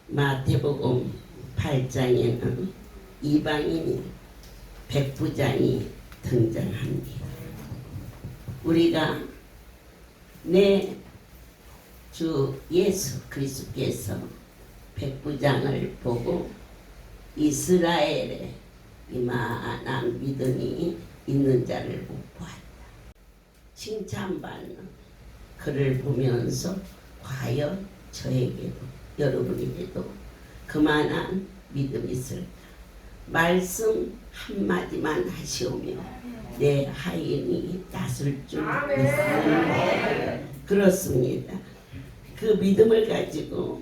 마태복음 8장에는 이방인이 백부장이 등장합니다. 우리가 내 주 예수 그리스도께서 백부장을 보고 이스라엘에 이만한 믿음이 있는 자를 못 보았다. 칭찬받는 그를 보면서 과연 저에게도 여러분에게도 그만한 믿음이 있을까? 말씀 한마디만 하시오며 내 하인이 다스릴 줄 믿습니다. 그렇습니다. 그 믿음을 가지고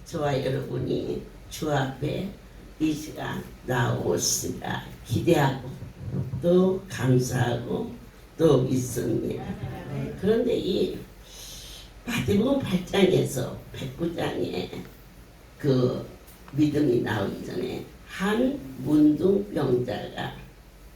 저와 여러분이 주 앞에 이 시간 나오시라 기대하고 또 감사하고 또 믿습니다. 그런데 이 마태복음 8장에서 백부장의 그 믿음이 나오기 전에 한 문둥병자가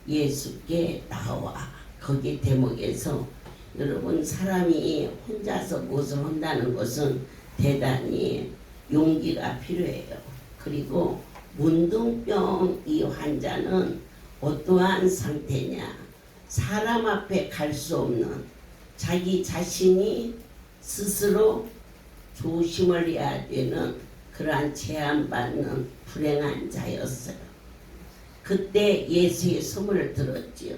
예수께 나와 거기 대목에서 여러분 사람이 혼자서 무엇을 한다는 것은 대단히 용기가 필요해요. 그리고 문둥병 이 환자는 어떠한 상태냐? 사람 앞에 갈 수 없는 자기 자신이 스스로 조심을 해야 되는 그러한 제한받는 불행한 자였어요. 그때 예수의 소문을 들었지요.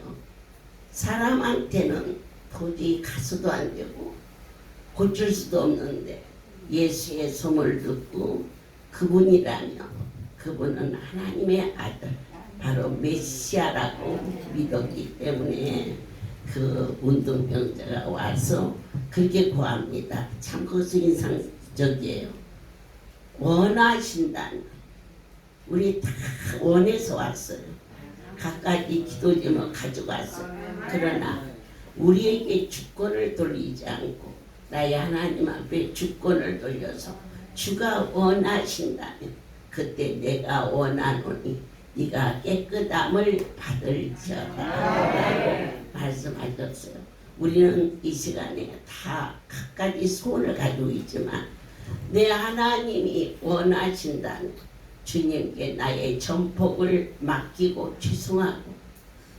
사람한테는 도저히 가서도 안 되고 고칠 수도 없는데 예수의 소문을 듣고 그분이라며 그분은 하나님의 아들 바로 메시아라고 믿었기 때문에 그 문둥병자가 와서 그렇게 구합니다. 참 그것은 인상적이에요. 원하신다는 우리 다 원해서 왔어요. 각가지 기도 제목 가지고 왔어요. 그러나 우리에게 주권을 돌리지 않고 나의 하나님 앞에 주권을 돌려서 주가 원하신다면 그때 내가 원하노니 네가 깨끗함을 받을지어다 라고 말씀하셨어요. 우리는 이 시간에 다 각가지 소원을 가지고 있지만 내 하나님이 원하신다는 주님께 나의 전폭을 맡기고 죄송하고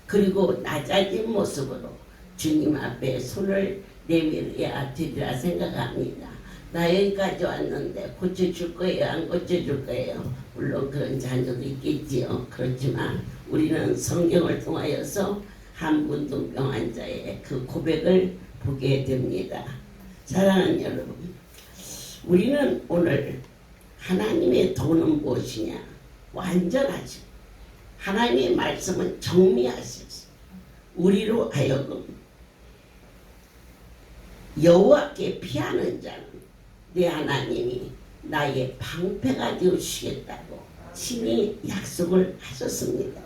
그리고 낮아진 모습으로 주님 앞에 손을 내밀어야 되리라 생각합니다. 나 여기까지 왔는데 고쳐줄 거예요? 안 고쳐줄 거예요? 물론 그런 자녀도 있겠지요. 그렇지만 우리는 성경을 통하여서 한 문둥병 환자의 그 고백을 보게 됩니다. 사랑하는 여러분, 우리는 오늘 하나님의 도는 무엇이냐? 완전하죠. 하나님의 말씀은 정리하셨어요. 우리로 하여금 여호와께 피하는 자는 내 하나님이 나의 방패가 되어주시겠다고 친히 약속을 하셨습니다.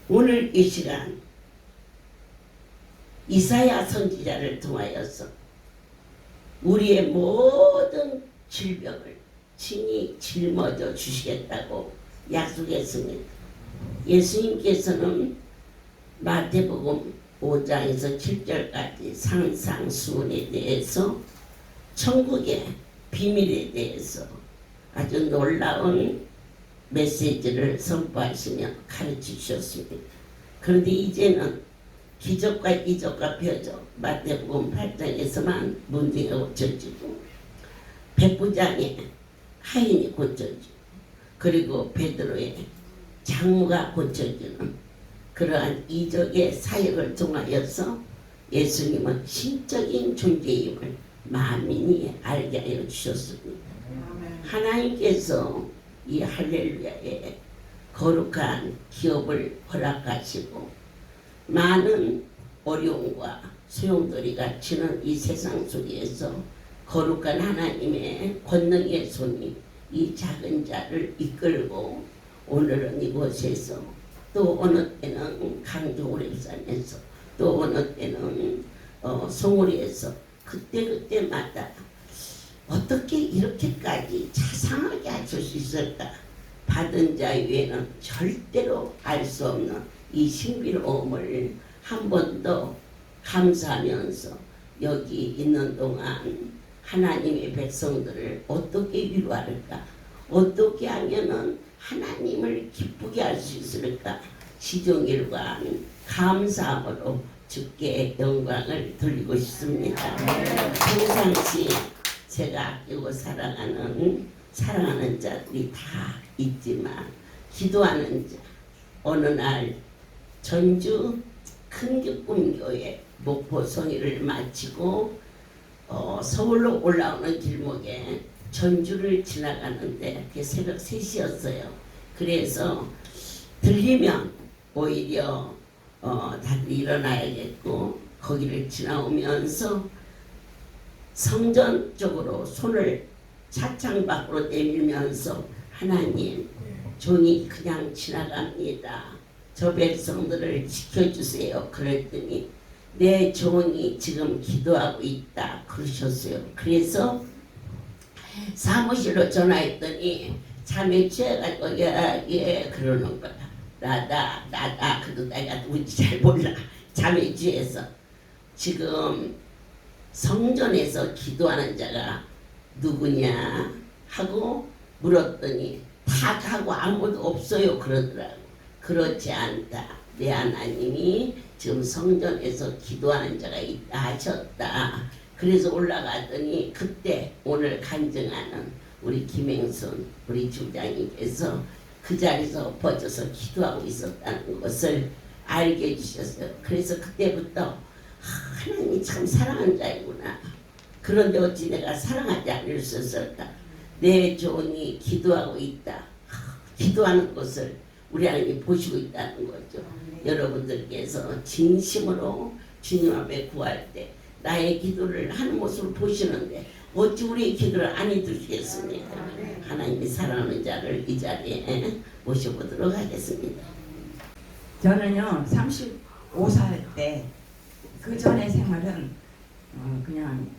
오늘 이 시간 이사야 선지자를 통하여서 우리의 모든 질병을 친히 짊어져 주시겠다고 약속했습니다. 예수님께서는 마태복음 5장에서 7절까지 상상수훈에 대해서 천국의 비밀에 대해서 아주 놀라운 메시지를 선포하시며 가르쳐 주셨습니다. 그런데 이제는 기적과 이적과 표적 마태복음 8장에서만 문제가 고쳐지고 백부장의 하인이 고쳐지고 그리고 베드로의 장모가 고쳐지는 그러한 이적의 사역을 통하여서 예수님은 신적인 존재임을 만민이 알게 하여 주셨습니다. 하나님께서 이 할렐루야에 거룩한 기업을 허락하시고 많은 어려움과 소용돌이 갇히는 이 세상 속에서 거룩한 하나님의 권능의 손이 이 작은 자를 이끌고 오늘은 이곳에서 또 어느 때는 강조오랩산에서 또 어느 때는 송오리에서 그때마다 어떻게 이렇게까지 자상하게 하실 수 있을까? 받은 자 외에는 절대로 알 수 없는 이 신비로움을 한 번 더 감사하면서 여기 있는 동안 하나님의 백성들을 어떻게 위로할까? 어떻게 하면은 하나님을 기쁘게 할 수 있을까? 시종일관 감사함으로 주께 영광을 돌리고 싶습니다. 평상시 제가 아끼고 사랑하는 자들이 다 있지만 기도하는 자, 어느 날 전주 큰기쁨교회 목포 성의를 마치고 서울로 올라오는 길목에 전주를 지나가는데 그게 새벽 3시였어요. 그래서 들리면 오히려 다들 일어나야겠고 거기를 지나오면서 성전 쪽으로 손을 차창 밖으로 내밀면서 하나님 종이 그냥 지나갑니다. 저 백성들을 지켜주세요. 그랬더니 내 종이 지금 기도하고 있다 그러셨어요. 그래서 사무실로 전화했더니 잠에 취해가지고 예 그러는 거야. 나다 그래도 내가 누군지 잘 몰라. 잠에 취해서 지금 성전에서 기도하는 자가 누구냐 하고 물었더니 다 가고 아무도 없어요 그러더라고. 그렇지 않다. 내 하나님이 지금 성전에서 기도하는 자가 있다 하셨다. 그래서 올라갔더니 그때 오늘 간증하는 우리 김행순 우리 주장님께서 그 자리에서 엎어져서 기도하고 있었다는 것을 알게 해주셨어요. 그래서 그때부터 하나님이 참 사랑하는 자이구나. 그런데 어찌 내가 사랑하지 않을 수 있을까? 내 종이 기도하고 있다. 기도하는 것을 우리 하나님이 보시고 있다는 거죠. 여러분들께서 진심으로 주님 앞에 구할 때 나의 기도를 하는 모습을 보시는데 어찌 우리의 기도를 안 해주시겠습니까? 하나님이 사랑하는 자를 이 자리에 모셔보도록 하겠습니다. 저는요 35살 때 그 전의 생활은 그냥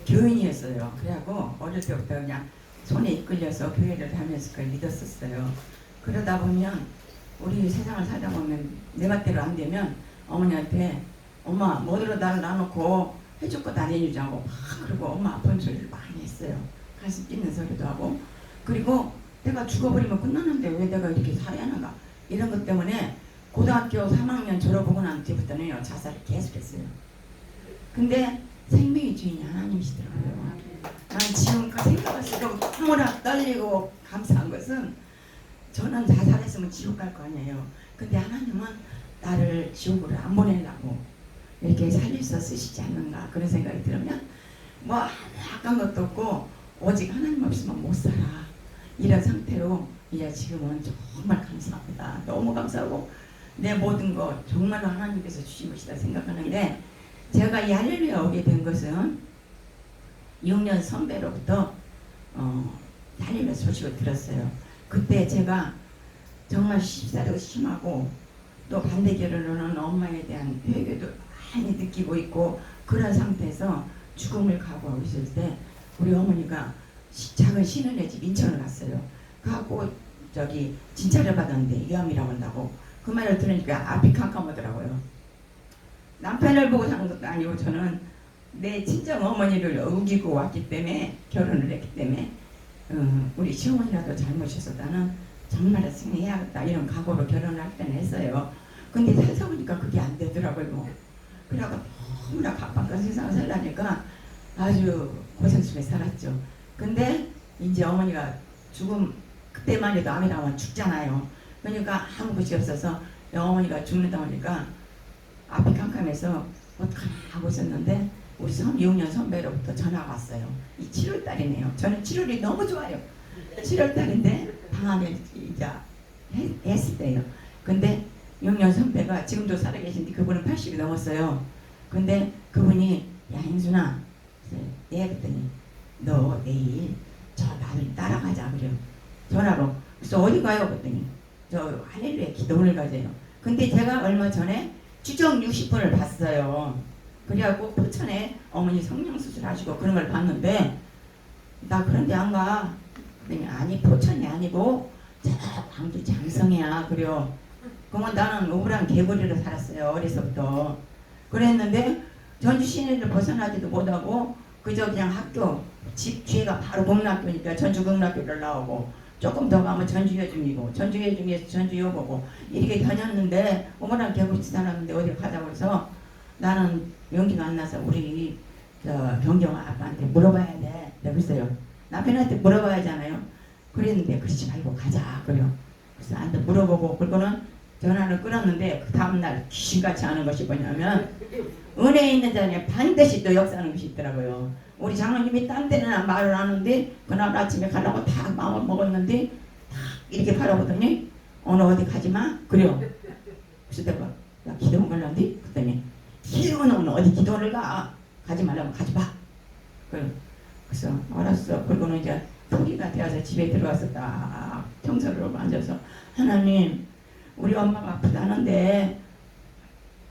교인이었어요. 그래갖고 어릴 때부터 그냥 손에 이끌려서 교회를 다니면서 그걸 믿었었어요. 그러다 보면 우리 세상을 살다 보면 내 맛대로 안 되면 어머니한테 엄마 뭐대로 나를 놔놓고 해줄 것 안 해주자고 막 그러고 엄마 아픈 소리를 많이 했어요. 가슴 찢는 소리도 하고 그리고 내가 죽어버리면 끝나는데 왜 내가 이렇게 살아야 하는가 이런 것 때문에 고등학교 3학년 졸업하고 난 뒤부터는 자살을 계속했어요. 근데 생명의 주인이 하나님이시더라고요. 난 지금 그 생각을 쓰고 황홀하게 떨리고 감사한 것은 저는 자살했으면 지옥 갈 거 아니에요. 근데 하나님은 나를 지옥으로 안 보내려고 이렇게 살려서 쓰시지 않는가 그런 생각이 들으면 뭐 약간 것도 없고 오직 하나님 없으면 못 살아 이런 상태로 이제 지금은 정말 감사합니다. 너무 감사하고 내 모든 것 정말로 하나님께서 주신 것이다 생각하는데 제가 이 할렐루야 오게 된 것은 6년 선배로부터 할렐루야 소식을 들었어요. 그때 제가 정말 쉽사리고 심하고 또 반대 결혼을 하는 엄마에 대한 회개도 많이 느끼고 있고 그런 상태에서 죽음을 각오하고 있을 때 우리 어머니가 작은 신은혜 집 인천을 갔어요. 가고 저기 진찰을 받았는데 위암이라고 한다고 그 말을 들으니까 앞이 캄캄하더라고요. 남편을 보고 사는 것도 아니고 저는 내 친정 어머니를 우기고 왔기 때문에 결혼을 했기 때문에 우리 시어머니라도 잘못했었다는 정말 승리해야겠다 이런 각오로 결혼을 할 때는 했어요. 근데 살다 보니까 그게 안 되더라고요. 그래갖고 너무나 각박한 세상을 살라니까 아주 고생 속에 살았죠. 근데 이제 어머니가 죽음 그때만 해도 암이 나오면 죽잖아요. 그러니까 아무 곳이 없어서 어머니가 죽는다 보니까 앞이 캄캄해서 어떡하나 하고 있었는데 우리 6년 선배로부터 전화가 왔어요. 이 7월달이네요. 저는 7월이 너무 좋아요. 7월달인데 방학을 이제 했을 때요. 근데 6년 선배가 지금도 살아계신데 그분은 80이 넘었어요. 근데 그분이 야 행순아 네 그랬더니 너 내일 저 나를 따라가자 그래요. 전화로. 그래서 어디 가요? 그랬더니 저 할렐루야 기도원을 가세요. 근데 제가 얼마 전에 추정 60분을 봤어요. 그래갖고 포천에 어머니 성형수술 하시고 그런 걸 봤는데 나 그런데 안 가. 그랬더니 아니 포천이 아니고 저 광주 장성이야 그래요. 그러면 나는 우울한 개구리로 살았어요. 어려서부터. 그랬는데 전주 시내를 벗어나지도 못하고 그저 그냥 학교 집 뒤에가 바로 공락교니까 전주공락교를 나오고 조금 더 가면 전주여중이고 전주여중에서 전주여고고 이렇게 다녔는데 어머나 개구리 살았는데 어디 가자고 해서 나는 용기가 안 나서 우리 저 경경 아빠한테 물어봐야 돼. 내가 그랬어요. 남편한테 물어봐야 하잖아요. 그랬는데 그러지 말고 가자 그래요. 그래서 나한테 물어보고 그리고는 전화를 끊었는데 그 다음날 귀신같이 하는 것이 뭐냐면 은혜 있는 자리에 반드시 또 역사하는 것이 있더라고요. 우리 장로님이 딴 데는 말을 하는데 그날 아침에 가려고 다 마음을 먹었는데 딱 이렇게 바라보더니 오늘 어디 가지마 그래요. 그래서 내가 나 기도원 갈란데 그랬더니 기도는 어디 기도를 가지 말라고 가지 마. 그래서 알았어. 그리고는 이제 포기가 되어서 집에 들어와서 딱 청소를 하고 앉아서 하나님 우리 엄마가 아프다는데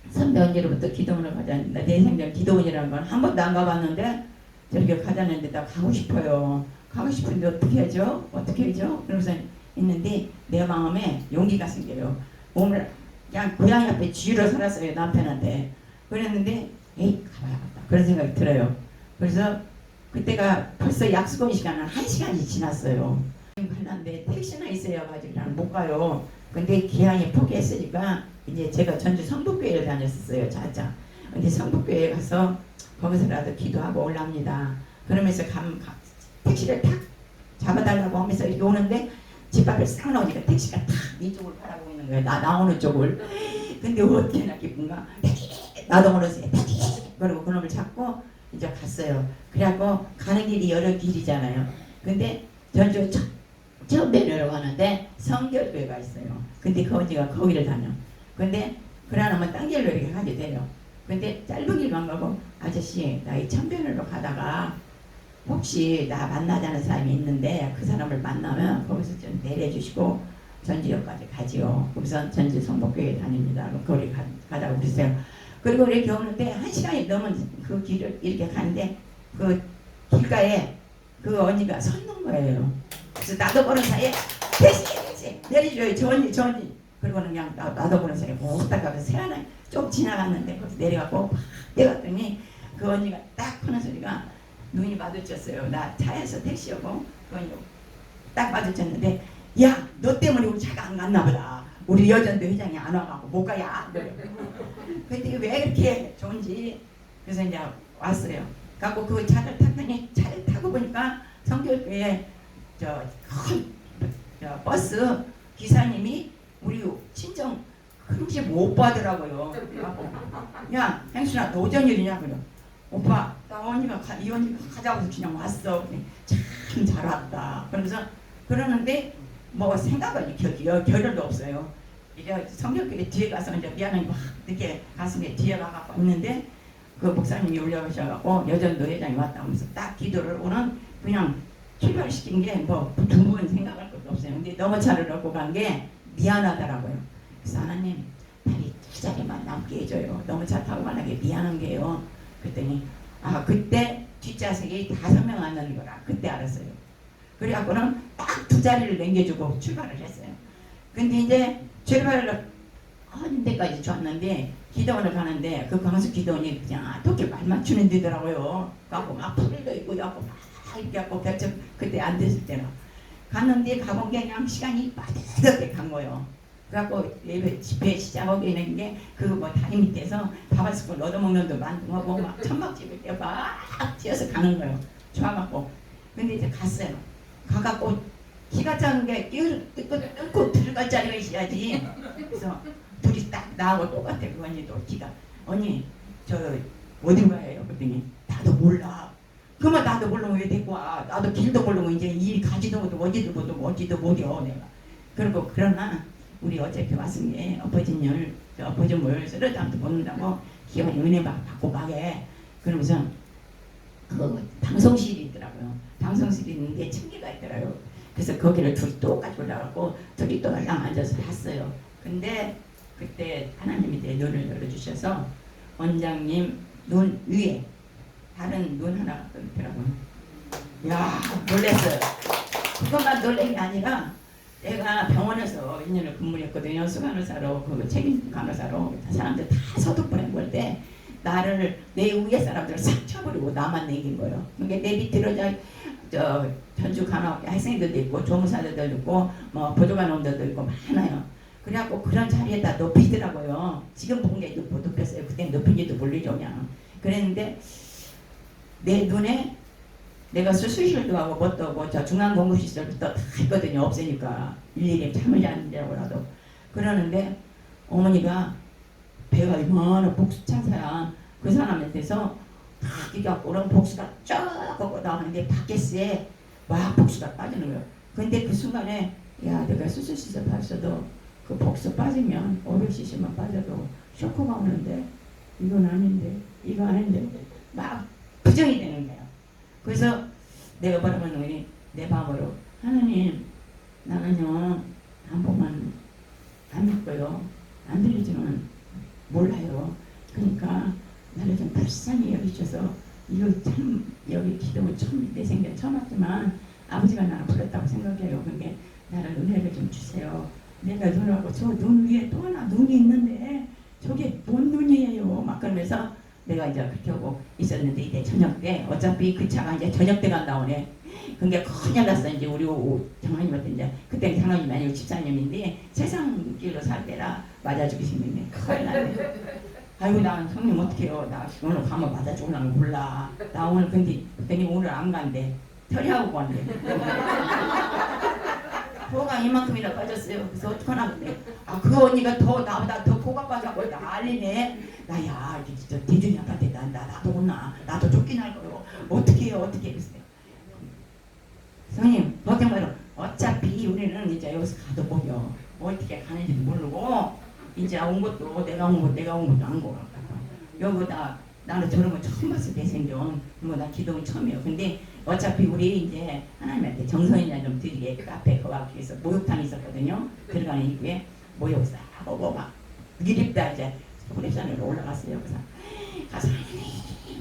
선배 언니로부터 기도원을 가자는데 내 생전 기도원이라는 건 한 번도 안 가봤는데 저렇게 가자는데 나 가고 싶어요. 가고 싶은데 어떻게 하죠? 어떻게 하죠? 그러면서 있는데 내 마음에 용기가 생겨요. 몸을 그냥 고양이 앞에 쥐로 살았어요. 남편한테. 그랬는데 에이 가봐야겠다 그런 생각이 들어요. 그래서 그때가 벌써 약속한 시간은 1시간이 지났어요. 갔는데 택시나 있어야 가지고 그냥 못 가요. 근데 기한이 포기했으니까 이제 제가 전주 성북교회를 다녔었어요. 자자. 근데 성북교회에 가서 거기서라도 기도하고 올랍니다. 그러면서 택시를 탁 잡아달라고 하면서 이렇게 오는데 집 앞에 싹 나오니까 택시가 탁 이쪽을 바라보고 있는 거예요. 나오는 쪽을. 근데 어떻게나 기쁜가. 나도 모르겠어요. 그리고 그놈을 잡고 이제 갔어요. 그래갖고 가는 길이 여러 길이잖아요. 근데 전주 처음 내려가는데 성결교회가 있어요. 근데 그 언니가 거기를 다녀. 근데 그러면 딴 길로 이렇게 가게 돼요. 근데 짧은 길만 가고 아저씨 나 이 천변으로 가다가 혹시 나 만나자는 사람이 있는데 그 사람을 만나면 거기서 좀 내려주시고 전주역까지 가지요. 거기서 전주 성북교회 다닙니다. 거기 가자고 그랬어요. 그리고 이렇게 오는데 1시간이 넘은 그 길을 이렇게 가는데 그 길가에 그 언니가 서 있는 거예요. 그래서 나도 모르는 사이에 대신 내려줘요. 저 언니 그리고는 그냥 나도 모르는 사이에 오다가 새하나 좀 지나갔는데 거기서 내려가고 내려갔더니 그 언니가 딱 하는 소리가 눈이 마주쳤어요. 나 차에서 택시하고 그 언니 딱 마주쳤는데 야 너 때문에 우리 차가 안 갔나 보다. 우리 여전도 회장이 안 와가고 못 가야. 근데 왜 그렇게 좋은지 그래서 이제 왔어요. 갖고 그 차를 탔더니 차를 타고 보니까 성결교회 큰 버스 기사님이 우리 친정 큰집 오빠더라고요. 야 행순아 너 어쩐 일이냐 그래. 오빠 나 이 언니가 가자고 해서 그냥 왔어. 참 잘 왔다. 그러면서 그러는데 뭐 생각은 결혈도 없어요. 이제 성결교회 뒤에 가서 이제 미안하니까 이렇게 가슴에 뒤에 가갖고 있는데 그 목사님이 올려오셔갖고 여전도 회장이 왔다 하면서 딱 기도를 오는 그냥 출발시킨 게 뭐 두 번 생각할 것도 없어요. 근데 너무 차를 얻고 간 게 미안하더라고요. 그래서 하나님 다리 두 자리만 남게 해줘요. 너무 차 타고 가는 게 미안한 게요. 그랬더니 그때 뒷좌석에 5명 앉는 거라 그때 알았어요. 그래갖고는 딱 두 자리를 남겨주고 출발을 했어요. 근데 이제 출발을 하는 데까지 좋았는데 기도원을 가는데 그 강수 기도원이 그냥 도끼 말 맞추는 데더라고요. 갖고 막 풀도 있고 갖고 막 이렇게 갖고 결정 그때 안 됐을 때는 갔는데 가본 게 그냥 시간이 빠듯하게 간 거예요. 그래갖고 예배 집회 시작하게 되는 게 그 뭐 다리 밑에서 밥 한 스푼 얻어먹는 도 만두하고 막 천막집을 막 튀어서 가는 거예요. 좋아갖고 근데 이제 갔어요. 가갖고 기가 차는 게 뚫고 들어갈 자리가 있어야지. 그래서 둘이 딱 나하고 똑같아. 그 언니도 기가 언니 저 어디 가요? 그랬더니 나도 몰라. 그러면 나도 모르면 왜 데리고 와. 나도 길도 모르고 이제 일 가지도 못하고 어디도 못하고 어디도 못해요 내가. 그리고 그러나 우리 어차피 왔은 게 엎어짐을 쓰러담도 못는다고 기왕 은혜 받고 가게. 그러면서 그 방송실이 있더라고요. 방송실이 있는데 층계가 있더라고요. 그래서 거기를 둘이 똑같이 올라가고 둘이 또 올라 앉아서 봤어요. 근데 그때 하나님이 내 눈을 열어주셔서 원장님 눈 위에 다른 눈 하나가 또 있더라고요. 이야 놀랐어요. 그것만 놀란 게 아니라 내가 병원에서 2년을 근무했거든요. 수간호사로 그 책임 간호사로 사람들 다 소독 보낸 걸 때 나를 내 위에 사람들을 싹 쳐버리고 나만 내긴 거예요. 그러니까 내 밑으로 저 전주 간호 학생들도 있고 조무사들도 있고 뭐 보조관원들도 있고 많아요. 그래갖고 그런 자리에다 높이더라고요. 지금 본 게 높였어요. 그때 높인지도 모르죠 그냥. 그랬는데 내 눈에 내가 수술실도 하고 뭣도 하고 저 중앙공급시설도 다 했거든요. 없으니까 일일이 잠을 자는다고라도. 그러는데 어머니가 배가 얼마나 복수창사야. 그 사람한테서 다 끼가 오른 복수가 쫙 걷고 나오는데 바켓스에 막 복수가 빠지는 거예요. 근데 그 순간에 야 내가 수술시설 봤어도 그 복수 빠지면 500cc만 빠져도 쇼크가 오는데 이건 아닌데 이거 아닌데 막 부정이 되는 거예요. 그래서 내가 뭐라고 하는 거니 내 마음으로 하나님 나는요 한 번만 안 믿고요 안 들리지만 몰라요. 그러니까 나를 좀 불쌍히 여기셔서 이거 참 여기 기도를 처음 내 생전 처음 왔지만 아버지가 나를 불렀다고 생각해요. 그러니까 나를 은혜를 좀 주세요. 내가 눈하고 저 눈 위에 또 하나 눈이 있는데 저게 뭔 눈이에요 막 그러면서 내가 이제 그렇게 하고 있었는데 이제 저녁 때 어차피 그 차가 이제 저녁 때가 나오네. 그게 큰일 났어. 이제 우리 장로님한테 이제 그때 장로님이 아니고 집사님인데 세상 길로 살 때라 맞아 죽이시는데 큰일 났네. 아이고 나 성님 어떡해요. 나 오늘 가면 맞아 죽으려면 몰라. 나 오늘 근데 그랬더니 오늘 안 간대. 털이하고 간대. 코가 이만큼이나 빠졌어요. 그래서 어떡하나 근데 그 언니가 더 나보다 더 코가 빠져고 난리네. 나야 진짜 대중이 아빠한테 나도 혼나. 나도 쫓겨날 거요. 어떻게 해요 어떻게 했어요. 성님 걱정 말어. 어차피 우리는 이제 여기서 가도 보여. 어떻게 가는지 모르고 이제 온 것도 내가 온 것도 안 거. 여기다 나는 저런 거 처음 봤을 때 생전 나 기도는 처음이에요. 근데 어차피 우리 이제 하나님한테 정성이나 좀 드리게 카페 그 앞에서 목욕탕이 있었거든요. 들어가는 입구에 목욕 싹 하고 막 미립다 이제 후레산으로 올라갔어요. 그래서 가서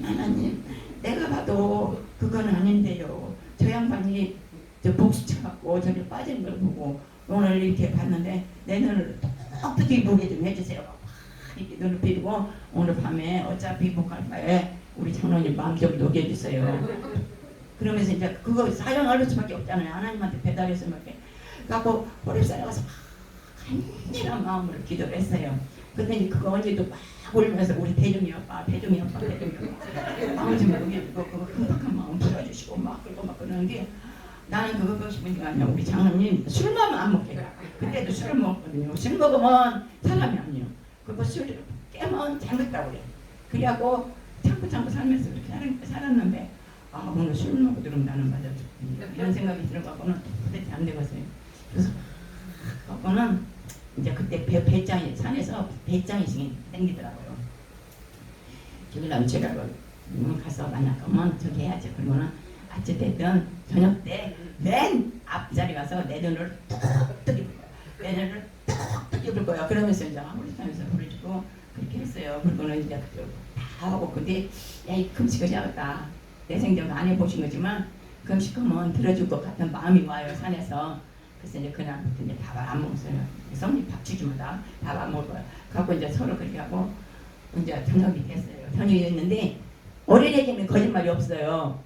하나님 내가 봐도 그건 아닌데요. 저 양반이 저 복수 쳐갖고 저기 빠진 걸 보고 오늘 이렇게 봤는데 내 눈을 어떻게 보게 좀 해주세요. 이렇게 눈을 비비고 오늘 밤에 어차피 복할 바에 우리 장로님 마음 좀 녹여주세요. 그러면서 이제 그거 사용할 수밖에 없잖아요. 하나님한테 배달할 수밖에. 갖고 호랩산에 가서 간절한 마음으로 기도를 했어요. 근데 그거 언니도 막 울면서 우리 대중이 아빠 아버지 목에 그거 흠박한 마음 풀어주시고 막 그러고 막 그러는데 나는 그거 보고 싶은 게 아니야. 우리 장로님 술만 안 먹게. 그때도 술을 먹거든요. 술 먹으면 사람이 아니에요. 그거 술 깨면 잘못다고 그래. 그래갖고 참고 살면서 그렇게 살았는데 오늘 술 먹고 들으면 나는 맞아 이런 생각이 들어가고는 도대체 안 되겠어요. 그래서 그거는 이제 그때 배짱이 산에서 배짱이 생기더라고요. 저기라면 제가 가서 만날 거면 저기 해야지. 그러고는 어찌됐든 저녁 때 맨 앞자리 가서 내 눈을 뚝 뜨길 거야. 내 눈을 뚝 뜨길 거야. 그러면서 이제 아무리산에서 부르주고 그렇게 했어요. 그러고는 이제 다 하고 근데 야이 금식을 잡았다. 내 생전 안 해보신 거지만 금식하면 들어줄 것 같은 마음이 와요 산에서. 그래서 이제 그날부터 이제 밥을 안 먹었어요. 성님 밥 주기마다 밥 안 먹어요. 갖고 이제 서로 그렇게 하고 이제 저녁이 됐어요. 저녁이 됐는데 어린애기는 거짓말이 없어요.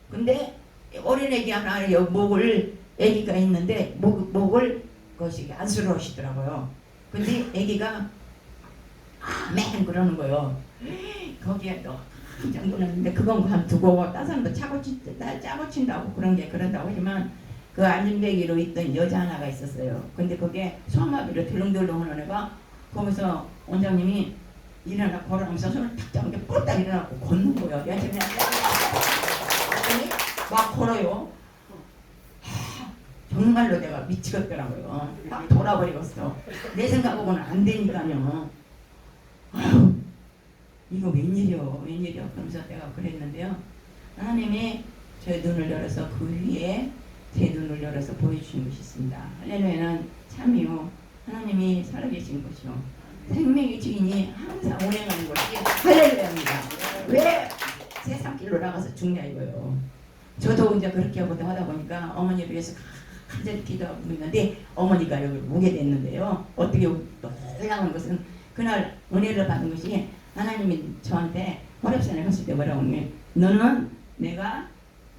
근데 어린애기 하나 목을 애기가 있는데 목을 그것이 안쓰러우시더라고요. 근데 애기가 아멘 그러는 거예요. 거기에 또 깜짝 놀랐는데 그건 관두고 다른 사람도 짜고 친다고 그런다고 하지만 그 안전배기로 있던 여자 하나가 있었어요. 근데 그게 소아마비로 덜렁덜렁 하는 애가 거기서 원장님이 일어나 걸어가면서 손을 탁 잡은 게 뿔딱 일어나고 걷는 거예요. 내한테 막 걸어요. 정말로 내가 미치겠더라고요. 막 돌아버리겠어. 내 생각하고는 안 되니까요. 아유, 이거 웬일이요. 그러면서 내가 그랬는데요. 하나님이 제 눈을 열어서 그 위에 제 눈을 열어서 보여주신 것이 있습니다. 할렐루야는 참이요. 하나님이 살아계신 것이요. 생명의 주인이 항상 운행하는 것이 할렐루야입니다. 왜 세상 길로 나가서 죽냐 이거요. 저도 이제 그렇게 하다 보니까 어머니를 위해서 간절히 기도하고 있는데 어머니가 여기 오게 됐는데요. 어떻게 놀라운 것은 그날 은혜를 받은 것이 하나님이 저한테 호렙산에 갔을 때 뭐라고 하면 너는 내가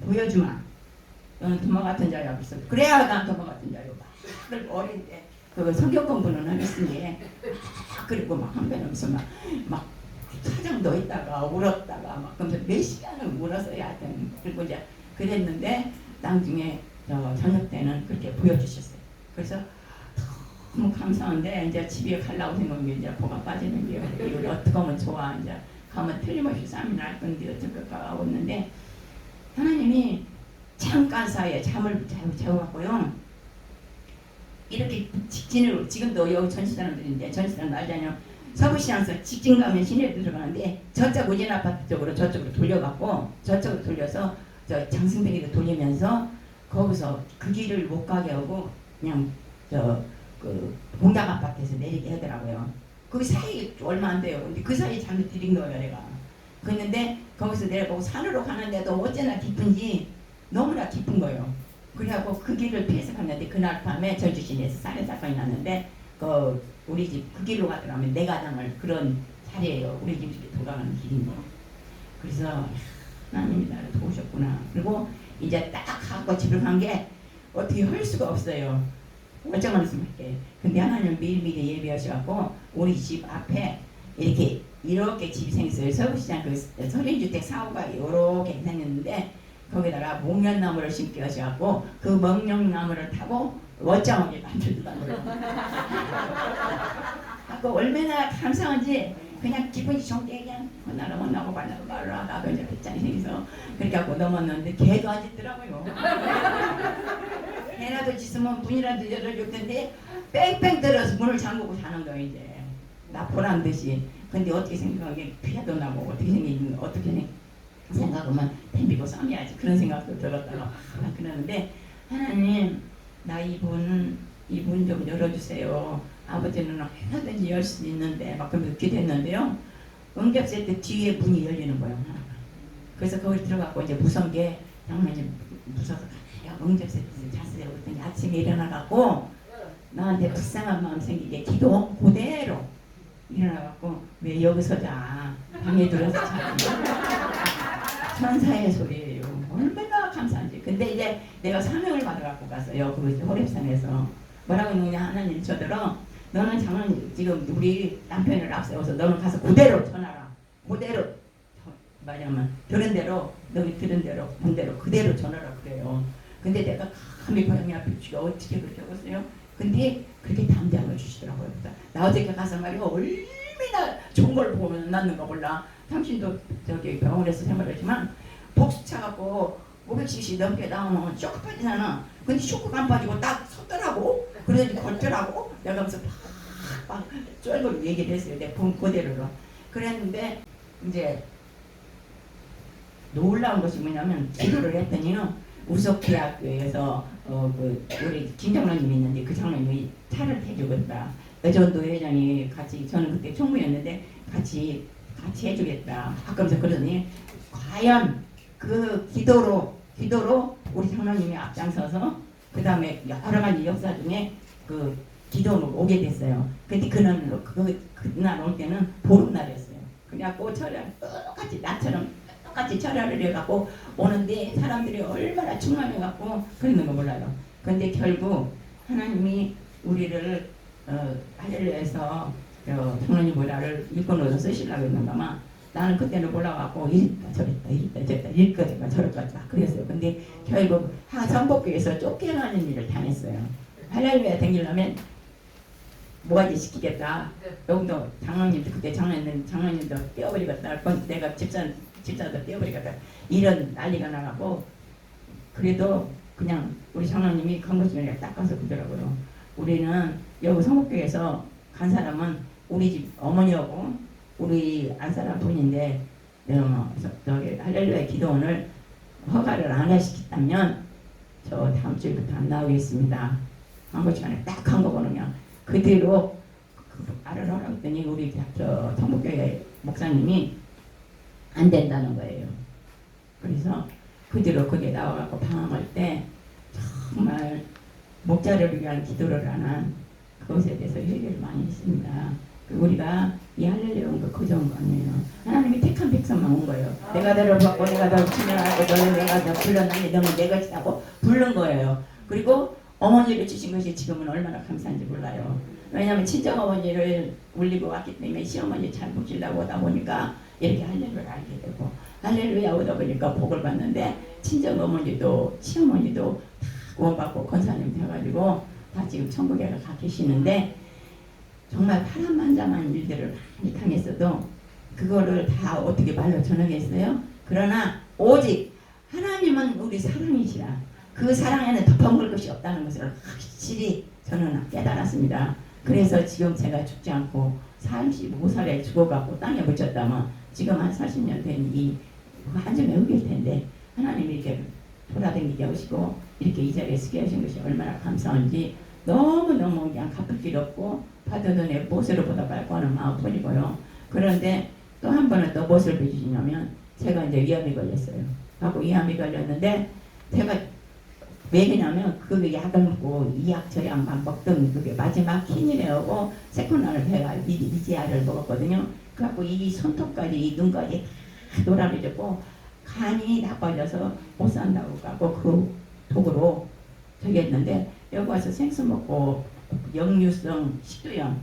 보여주마. 너는 도마 같은 자야. 그래서 그래야 난 도마 같은 자요. 막 어린데 그 성경 공부는 하겠으니 그리고 막 한편하면서 막 사정도 있다가 울었다가 막 그러면서 몇 시간을 울었어요. 하여튼 그리고 이제 그랬는데 나중에 저녁 때는 그렇게 보여주셨어요. 그래서 너무 감사한데 이제 집에 가려고 생각하면 이제 보가 빠지는 게 이걸 어떻게 하면 좋아. 이제 가면 틀림없이 쌈이 날 건데 어쩔까 왔는데 하나님이 잠깐 사이에 잠을 재워갖고요. 이렇게 직진으로 지금도 여기 전시사람들인데 전시사람 알잖아요. 서부시장에서 직진 가면 시내로 들어가는데 저쪽 우진 아파트 쪽으로 저쪽으로 돌려갖고 저쪽으로 돌려서 저 장승배기로 돌리면서 거기서 그 길을 못 가게 하고 그냥 그 공장 아파트에서 내리게 하더라고요. 그 사이 얼마 안 돼요. 근데 그 사이 잠을 들인 거예요, 내가. 그랬는데 거기서 내려보고 산으로 가는데도 어째나 깊은지 너무나 깊은 거예요. 그래갖고 그 길을 피해서 갔는데 그날 밤에 전주시내에서 살해 사건이 났는데 그 우리 집 그 길로 가더라면 네 가당을 그런 자리예요. 우리 집이 돌아가는 길인데. 그래서 하나님이 나를 도우셨구나. 그리고 이제 딱 하고 집을 간 게 어떻게 할 수가 없어요. 어쩌면 말씀할게. 근데 하나님 미리미리 예비하셔갖고 우리 집 앞에 이렇게 집이 생겼어요. 서구시장 그 서린주택 사고가 이렇게 생겼는데 거기다가 목련나무를 심게 하셔갖고 그 목련나무를 타고 멋쩡하게 만들더라고요. 하고 얼마나 감사한지 그냥 기분이 좋게 그냥 혼나고 말라고 나도 이제 배짱이 생겨서 그렇게 하고 넘었는데 개도 안 짖더라고요. 개라도 짖으면 문이라도 열어줄 텐데 뺑뺑 들어서 문을 잠그고 자는 거예요. 이제 나 보란 듯이. 근데 어떻게 생각하게 피해도 나고 어떻게 생각하면 덤비고 싸매야지 그런 생각도 들었다가 그러는데 하나님 나 이분 좀 열어주세요. 아버지는 얼마든지 열 수 있는데 막 그러면서 기도했는데요. 응접세 때 뒤에 문이 열리는 거예요. 그래서 거기 들어가고 이제 무서운 게 장모님 무서워서 응접세 때 잤어요. 그랬더니 아침에 일어나갖고 나한테 불쌍한 마음 생기게 기도 그대로 일어나갖고 왜 여기서 자 방에 들어서 자 천사의 소리예요. 얼마나 감사한지. 근데 이제 내가 사명을 받아갖고 갔어요. 그 호렙산에서 뭐라고 했느냐. 하나님 저더러 너는 장모님 지금 우리 남편을 앞세워서 너는 가서 그대로 전하라. 그대로 말하면 들은 대로 너희 들은 대로 본 대로 그대로 전하라 그래요. 근데 내가 감히 고양이 앞에 쥐가 어떻게 그렇게 하겠어요? 근데 그렇게 담장을 주시더라고요. 나 어저께 가서 말이야 얼마나 좋은 걸 보면 낳는가 몰라. 당신도 저기 병원에서 생활하지만 복수차 갖고 500cc 넘게 나오면 쇼크 빠지잖아. 근데 쇼크가 안 빠지고 딱 섰더라고. 그래서 걸더라고. 내가 하면서 막 쫄고 얘기를 했어요. 내 본 그대로로. 그랬는데 이제 놀라운 것이 뭐냐면 기도를 했더니요. 우석대학교에서 우리 김장로님이 있는데 그 장로님이 차를 해주겠다. 여전도 회장이 같이 저는 그때 총무였는데 같이 해주겠다. 가끔서 그러더니 과연 그 기도로 우리 장로님이 앞장서서 그 다음에 여러 가지 역사 중에 그 기도로 오게 됐어요. 근데 그날 올 때는 보름날이었어요. 그래갖고 똑같이 나처럼 똑같이 철야를 해갖고 오는데 사람들이 얼마나 충만해갖고 그러는 거 몰라요. 근데 결국 하나님이 우리를 할렐루야에서 장로님 모라를 일꾼으로 쓰시려고 했는가만 나는 그때는 몰라갖고 이랬다 저랬다 이랬다 저랬다 그랬어요. 근데 결국 성복교에서 쫓겨나는 일을 당했어요. 할렐루야 댕기려면 뭐가지 시키겠다. 여기도 장로님도 그때 장로님도 떼어버리겠다. 내가 집사도 떼어버리겠다. 이런 난리가 나가고 그래도 그냥 우리 장로님이 건거지면에 딱 가서 그러더라고요. 우리는 여기 성복교에서 간 사람은 우리 집 어머니하고 우리 안 사람 분인데 저기 할렐루야 기도원을 허가를 안 하시겠다면 저 다음 주부터 안 나오겠습니다. 건거지면에 딱 한 거 보느냐 그대로 말을 하라고 했더니 우리 저 성복교회 목사님이 안 된다는 거예요. 그래서 그대로 거기에 나와갖고 방황할 때 정말 목자를 위한 기도를 하는 그것에 대해서 회개를 많이 했습니다. 우리가 이 할렐루야 온 거 그저 온 거 아니에요. 하나님이 택한 백성만 온 거예요. 내가 너를 받고 내가 너를 친절하고 너를 내가 너 불렀나니 너는 내 것이라고 부른 거예요. 그리고 어머니를 주신 것이 지금은 얼마나 감사한지 몰라요. 왜냐하면 친정 어머니를 울리고 왔기 때문에 시어머니 잘 모시려고 오다 보니까 이렇게 할렐루야를 알게 되고 할렐루야 오다 보니까 복을 받는데 친정 어머니도 시어머니도 다 구원받고 권사님 돼가지고 다 지금 천국에 가 계시는데 정말 파란만장한 일들을 많이 당했어도 그거를 다 어떻게 말로 전하겠어요? 그러나 오직 하나님은 우리 사랑이시라 그 사랑에는 덮어먹을 것이 없다는 것을 확실히 저는 깨달았습니다. 그래서 지금 제가 죽지 않고 35살에 죽어갖고 땅에 묻혔다면 지금 한 40년 된 이 한점에 우길 텐데 하나님이 이렇게 돌아다니게 하시고 이렇게 이 자리에 서게 하신 것이 얼마나 감사한지 너무너무 그냥 갚을 길 없고 받아도 내 못으로 보다 말고 하는 마음뿐이고요. 그런데 또 한 번은 또 무엇을 해주시냐면 제가 이제 위암이 걸렸어요. 하고 위암이 걸렸는데 제가 왜 그러냐면 그 약을 먹고 이 약 저 약만 먹던 그게 마지막 키니레하고 세코나를 배가 이지아를 먹었거든요. 그래갖고 이 손톱까지 이 눈까지 다 노란해졌고 간이 나빠져서 못 산다고 하고 그 독으로 저기 했는데 여기 와서 생수 먹고 역류성 식도염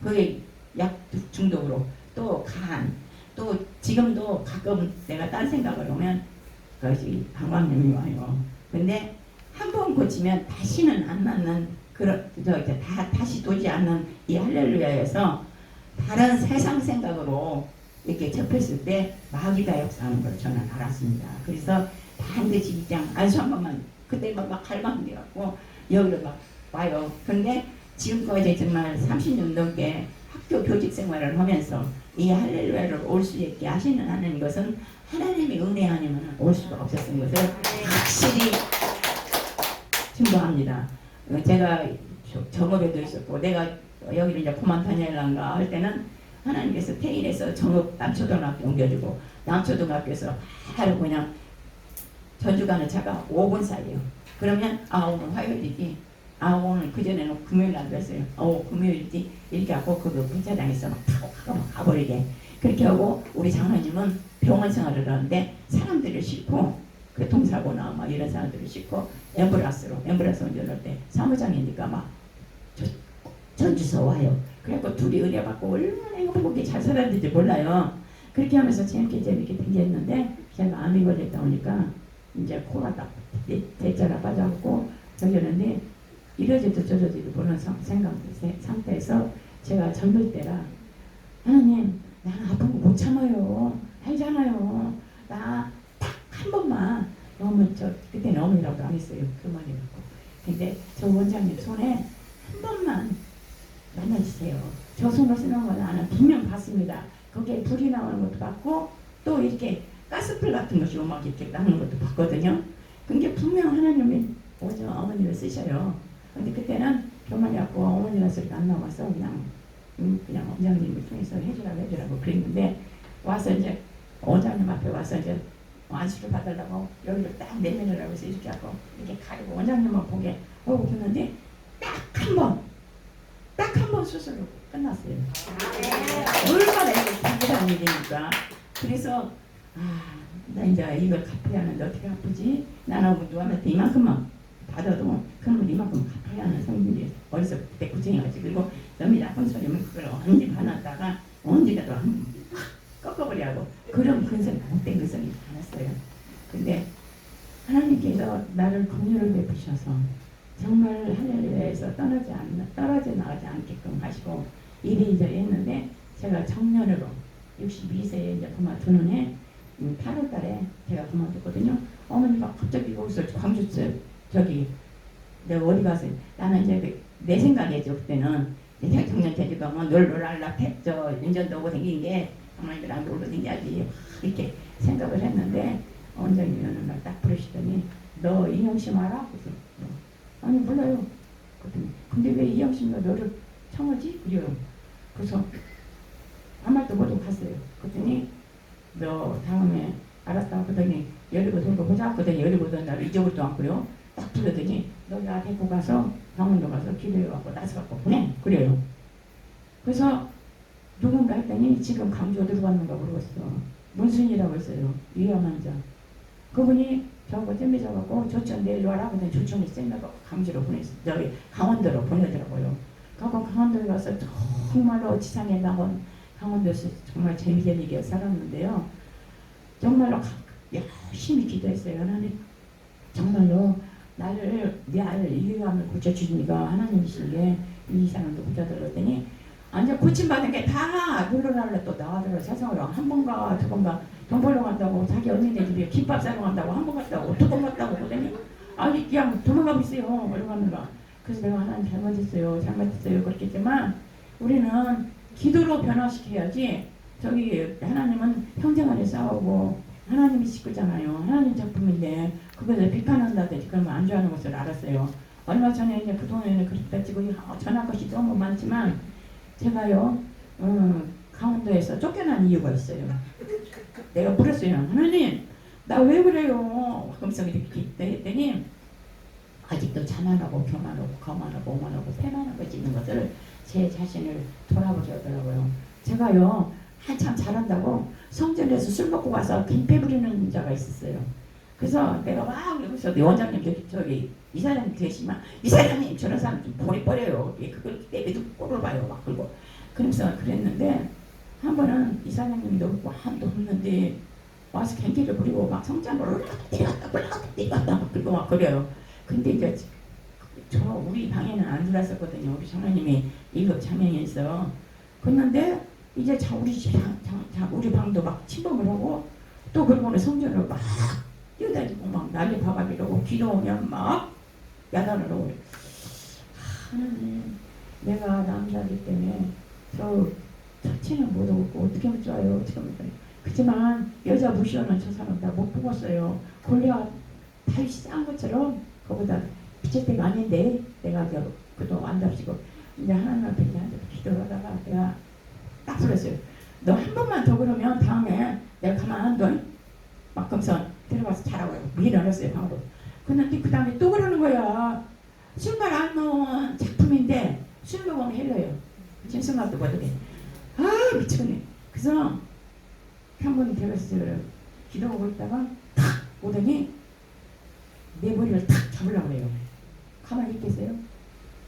그게 약 중독으로 또 간 또 지금도 가끔 내가 딴 생각을 하면 그것이 방광염이 와요. 근데 한 번 고치면 다시는 안 낫는 그런 다시 도지 않는 이 할렐루야에서 다른 세상 생각으로 이렇게 접했을 때 마귀가 역사하는 걸 저는 알았습니다. 그래서 반드시 이장 안수 한 번만 그때 막 갈망돼 갖고 여기로 막 와요. 근데 지금까지 정말 30년 넘게 학교 교직 생활을 하면서 이 할렐루야를 올 수 있게 하시는 하는 것은 하나님의 은혜 아니면 올 수가 없었던 것을 확실히 증거합니다. 제가 정읍에도 있었고 내가 여기를 이제 그만 다니려는가 할 때는 하나님께서 태인에서 정읍 남초등학교 옮겨주고 남초등학교에서 바로 그냥 전주 가는 차가 5분 사이에요. 그러면 오늘 화요일이지 오늘 그전에는 금요일 날도 했어요. 금요일이지 이렇게 하고 그 배차장에서 막 타고 가버리게 그렇게 하고 우리 장로님은 병원 생활을 하는데 사람들을 싣고 교통사고나 막 이런 사람들을 싣고 앰뷸런스 운전할 때 사무장이니까 막 전주서 와요. 그래갖고 둘이 의뢰받고 얼마나 행복하게 잘 살았는지 몰라요. 그렇게 하면서 재밌게 댕겼는데 제가 암이 걸렸다 보니까 이제 코가 딱 대자가 빠져갖고 저기였는데 이러지도 저러지도 보는 상태에서 제가 젊을 때라 하나님 나는 아픈 거 못 참아요. 알잖아요. 나 딱 한 번만 너무 그때는 어머니라고 안 했어요. 그 말이 갖고. 근데 저 원장님 손에 한 번만 만나주세요. 저 손을 쓰는 거 나는 분명 봤습니다. 거기에 불이 나오는 것도 봤고 또 이렇게 가스불 같은 것이 막 이렇게 나오는 것도 봤거든요. 그게 분명 하나님이 오죠 어머니를 쓰셔요. 근데 그때는 교만이 갖고 어머니라 소리가 안 나와서 그냥 원장님을 통해서 해주라고 그랬는데 와서 이제 원장님 앞에 와서 이제 안수를 받으려고 여기를 딱 내밀으라고 해서 이렇게 하고 이렇게 가리고 원장님만 보게 하고 그랬는데 딱 한 번 수술로 끝났어요. 얼마나 이게 당연한 일이니까. 그래서 나 이제 이걸 갚아야 하는데 어떻게 갚지? 나는 누구한테 이만큼만 받아도 그러면 이만큼 갚아야 하는 성질이 어디서 그때 고생해가지고 그리고 너무 나쁜 소리면 그걸 언제 받았다가 언제라도 확 꺾어버려 하고 그런 근성이 못된 근성이 많았어요. 근데 하나님께서 나를 긍휼을 베푸셔서 정말 할렐루야에서 떨어져 나가지 않게끔 하시고 이리저리 했는데 제가 청년으로 62세에 이제 그만두는 해 8월 달에 제가 그만뒀거든요. 어머니가 갑자기 거기서 광주 저기 내가 어디 가서 나는 이제 내 생각이죠. 그때는 대통령 되니까 뭐 놀랄라 저 인전도 오고 생긴 게 어머니들랑 놀러 다녀야지 이렇게 생각을 했는데 원장님이 어느 날 딱 부르시더니 너 이영심 알아? 그래서 아니 몰라요. 그랬더니 근데 왜 이영심이가 너를 청하지? 그래요. 그래서 아무 말도 못하고 갔어요. 그랬더니 너 다음에 알았다 하더니 열리고 돌고 보자 하더니 열리고 돈 나를 잊어버리도 않고요. 딱 부르더니 너야 데리고 가서 강원도 가서 기도해갖고 나서갖고 보내 그래요. 그래서 누군가 했더니 지금 강주 들어갔는가 모르겠어. 문순이라고 했어요. 위험한 자. 그분이 저거 잼미져갖고 조천 내일 와라. 근데 조천이 쌤나가 강주로 보냈어. 저기 강원도로 보내더라고요. 그래서 강원도에 가서 정말로 지상에 나온 강원도에서 정말 재미있게 살았는데요. 정말로 열심히 기도했어요. 하나님 정말로 나를 내 아이를 이해감을 고쳐주니까 하나님이시기에 이 사람도 고쳐들었더니 완전 고침받은 게 다 놀러날래 또 나와들어 세상으로 한 번가 두 번가 돈 벌러 간다고 자기 언니네 집에 김밥 싸러 간다고 한 번 갔다고 두 번 갔다고 그러더니 아니 그냥 도망가고 있어요. 이러가는가. 그래서 내가 하나님 잘못했어요 그렇게 했지만 우리는 기도로 변화시켜야지. 저기 하나님은 형제 간에 싸우고 하나님이 식구잖아요. 하나님 작품인데 그것을 비판한다든지 그러면 안 좋아하는 것을 알았어요. 얼마 전에 이제 그동안에는 그랬다 치고 전할 것이 너무 많지만 제가요 강원도에서 쫓겨난 이유가 있어요. 내가 물었어요. 하나님 나 왜 그래요? 화금성 이렇게 했더니 아직도 자만하고 교만하고 거만하고 오만하고 패만하고 있는 것을 제 자신을 돌아보더라고요. 제가요 한참 잘한다고 성전에서 술 먹고 와서 김패 부리는 자가 있었어요. 그래서 내가 막 그러고서 원장님 저기 이사장님 계시면 이사장님 저런 사람 좀 버려요. 그걸 내비도 꼴을 봐요. 막 그러고 그러면서 그랬는데 한 번은 이사장님도 없고 아무도 없는데 와서 갱기를 부리고 막 성전으로 올라갔다 막 그러고 막 그래요. 근데 이제 저 우리 방에는 안 들어왔었거든요. 우리 장로님이 1급 장애인에서 그랬는데 이제 우리 방도 막 침범을 하고 또 그러고는 성전으로 막 뛰어다니고 막 난리 바바리라고 기도오면 막 야단을 하고 하나님 내가 남자기 때문에 저 처치는 못하고 어떻게 하면 좋아요 어떻게 하면 좋아요. 그렇지만 여자 무시하는 저 사람 다 못 보겠어요. 골리앗 다윗이 싼 것처럼 그보다 비칠 때가 아닌데 내가 그동안 안답시고 이제 하나님 앞에 기도를 하다가 내가 딱 그랬어요. 너 한 번만 더 그러면 다음에 내가 가만 안 둬. 막 그러면서 들어가서 자라고 밀어넣었어요 방으로. 그런데 그 다음에 또 그러는 거야. 술만 안 넣은 작품인데 술 먹으면 헬러요. 진승학도 못하게. 아 미치겠네. 그래서 한 번이 들어갔어요. 기도하고 있다가 탁 오더니 내 머리를 탁 잡으려고 해요. 가만히 있겠어요?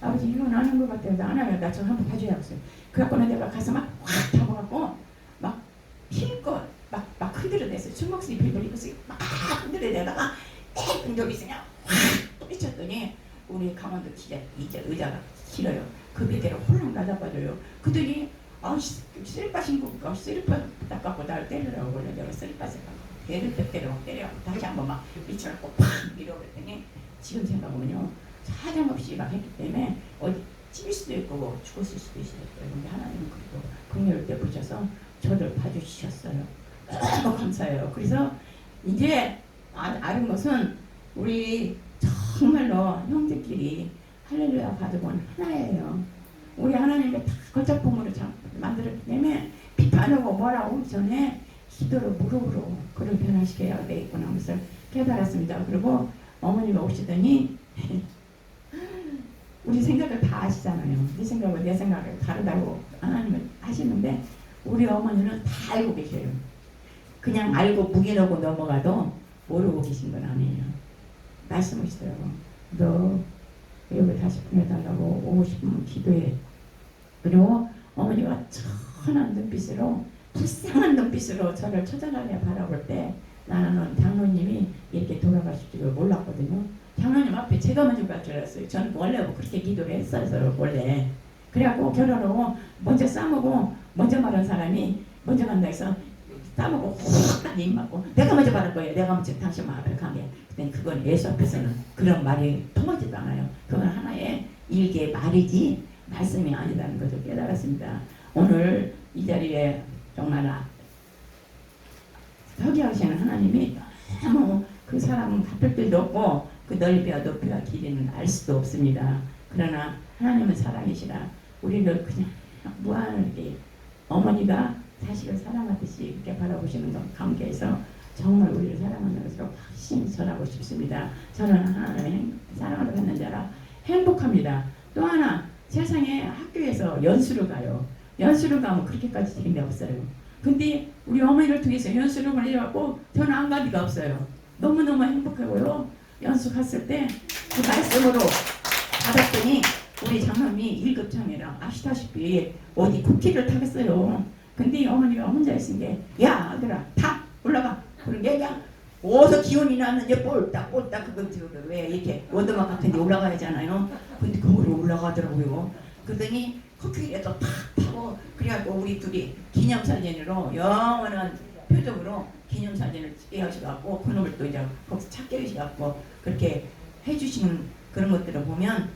아버지 이건 아닌 것 같아요. 나 안 하면 나 저 한번 봐줘야겠어요. 그래갖고는 내가 가서 막 확 잡아갖고 막 힘껏 막 흔들어댔어요. 춤목소리 빌빌 이것을 막 흔들어대다가 땡 있으냐 확 뿌리쳤더니 우리 강원도 기자 이제 의자가 길어요. 그 밑에로 홀랑 낮아빠져요. 그더니 쓰리빠 신고 쓰리빠 닦아갖고 나를 때리라고 그래. 내가 쓰리빠를 배를 때려 다시 한번 막 미쳐갖고 팍 밀어버렸더니 지금 생각하면요 사정없이 막 했기 때문에 어디 찔 수도 있고 죽었을 수도 있어요. 그런데 하나님은 그래도 긍휼을 베푸셔서 저를 봐주셨어요. 너무 감사해요. 그래서 이제 아는 것은 우리 정말로 형제끼리 할렐루야 가족은 하나예요. 우리 하나님의 다 걸작품으로 만들었기 때문에 비판하고 뭐라고 하기 전에 기도로 무릎으로 그를 변화시켜야 되겠구나 하면서 깨달았습니다. 그리고 어머니가 오시더니 우리 생각을 다 아시잖아요. 네 생각과 내 생각을 다르다고 하나님은 하시는데 우리 어머니는 다 알고 계셔요. 그냥 알고 묵인하고 넘어가도 모르고 계신 건 아니에요. 말씀하시더라고. 너 여기 다시 보내달라고 오고 싶으면 기도해. 그리고 어머니가 천한 눈빛으로 불쌍한 눈빛으로 저를 쳐다보며 바라볼 때 나는 장로님이 이렇게 돌아가실 줄 몰랐거든요. 장로님 앞에 제가 먼저 갈 줄 알았어요. 저는 원래 그렇게 기도를 했어요. 원래. 그래갖고 결혼하고 먼저 싸먹고 먼저 말한 사람이 먼저 간다 해서 싸먹고 훅 입 맞고 내가 먼저 말할 거예요. 내가 먼저 당신 앞에 가게. 근데 그건 예수 앞에서는 그런 말이 통하지도 않아요. 그건 하나의 일개 말이지 말씀이 아니라는 것을 깨달았습니다. 오늘 이 자리에 정말 서기하시는 하나님이 너무 그 사람은 갚을 길도 없고 그 넓이와 높이와 길이는 알 수도 없습니다. 그러나 하나님은 사랑이시라 우리를 그냥 무한하게 어머니가 자식을 사랑하듯이 이렇게 바라보시는 것 감개해서 정말 우리를 사랑하는 것으로 확신히 전하고 싶습니다. 저는 하나님의 사랑을 받는 자라 행복합니다. 또 하나 세상에 학교에서 연수를 가요. 연수를 가면 그렇게까지 되는 데 없어요. 근데 우리 어머니를 통해서 연수를 보내갖고 저는 안 갈 리가 없어요. 너무너무 행복하고요. 연수 갔을 때 그 말씀으로 받았더니 우리 장남이 1급장이라 아시다시피 어디 국기를 타겠어요. 근데 어머니가 혼자 있은 게 야 아들아 타 올라가. 그런 게 그냥 어디서 기운이 나는지 꼴딱 그거 왜 이렇게 워드막 같은 데 올라가야 하잖아요. 근데 거기로 올라가더라고요. 그러더니 코끼리에도 탁 타고 그래갖고 우리 둘이 기념사진으로 영원한 표정으로 기념사진을 찍어가지고 그놈을 또 이제 거기서 찾게 해주셔갖고 그렇게 해주시는 그런 것들을 보면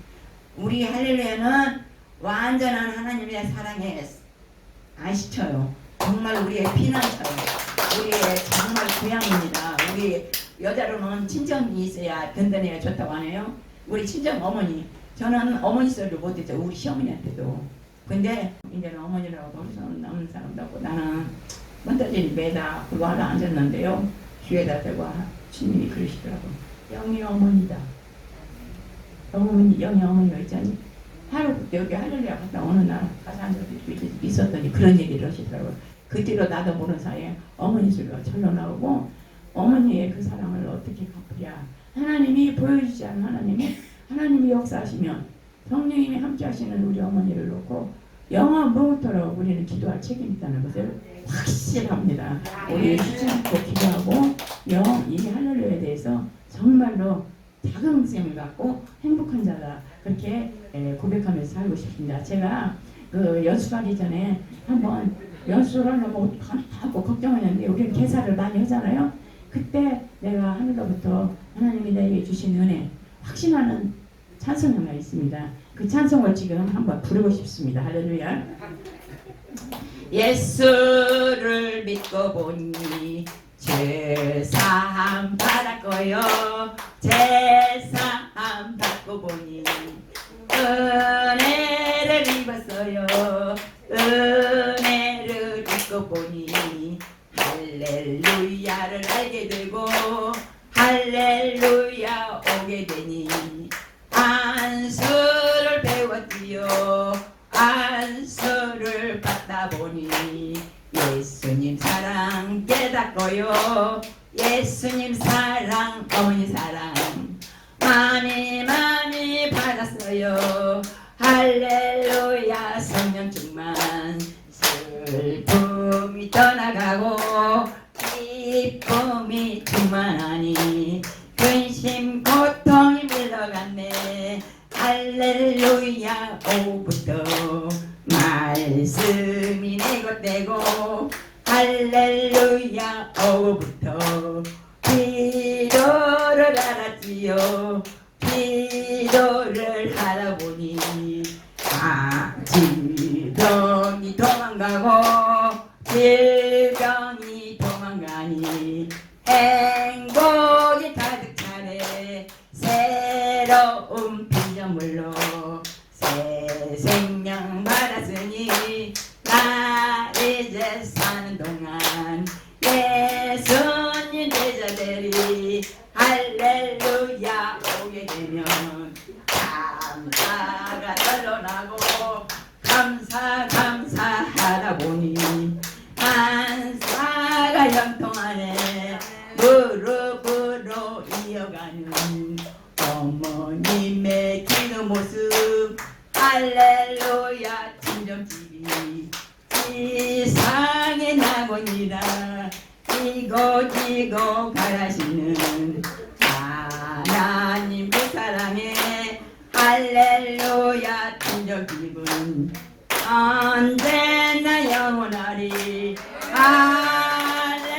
우리 할렐루야는 완전한 하나님의 사랑에 안 시쳐요. 정말 우리의 피난처럼 우리의 정말 고향입니다. 우리 여자로는 친정이 있어야 든든해야 좋다고 하네요. 우리 친정 어머니 저는 어머니 소리를 못했죠. 우리 시어머니한테도. 근데 이제는 어머니라고 노릇은 남는 사람도 없고 나는 먼저진 매다 그거 하나 앉았는데요. 귀에다 대고 주님이 그러시더라고. 영희 어머니다. 영희 어머니가 있잖니. 하루 그때 여기 할렐루야 갔다 어느 날 가서 앉아서 있었더니 그런 얘기를 하시더라고요. 그 뒤로 나도 모르는 사이에 어머니 소리가 절로 나오고 어머니의 그 사랑을 어떻게 갚으랴. 하나님이 보여주지 않은 하나님이 역사하시면 성령님이 함께 하시는 우리 어머니를 놓고 영원 무토록 우리는 기도할 책임이 있다는 것을 확실합니다. 우리 쉬지 않고 기도하고 이 할렐루야에 대해서 정말로 자긍심을 갖고 행복한 자다. 그렇게 고백하면서 살고 싶습니다. 제가 그 연수하기 전에 한번 연수를 너무 하고 걱정했는데 우리는 개사를 많이 하잖아요. 그때 내가 하늘로부터 하나님이 내게 주신 은혜 확신하는 찬송이 하나 있습니다. 그 찬송을 지금 한번 부르고 싶습니다. 할렐루야. 예수를 믿고 보니 죄사함 받았고요. 죄사함 받고 보니 은혜를 입었어요. 은혜를 입고 보니 할렐루야를 알게 되고 할렐루야 오게 되니 안수를 배웠지요. 안수를 받다 보니 예수님 사랑 깨닫고요. 예수님 사랑 어머니 사랑 많이 받았어요. 할렐루야 성령 충만 슬픔이 떠나가고 기쁨이 충만하니 근심 고통이 물러갔네. 할렐루야 오부터 말씀이 내것되고 할렐루야 오부터 기도를 알았지요. 기도를 하다 보니 질병이 도망가고 질병이 도망가니 행복이 가득 차네. 새로운 피조물로 새 생명 받았으니 나 이제 사는 동안 예수님 제자들이 할렐루야 오게 되면 감사가 절로나고 감사하다 보니 감사가 형통하네. 무릎으로 이어가는 어머님의 기도 모습 할렐루야 친정집이 세상에 나고니라. 이고 가라시는 하나님 그 사랑에 할렐루야 친정집은 언제나 영원하리. 할렐루야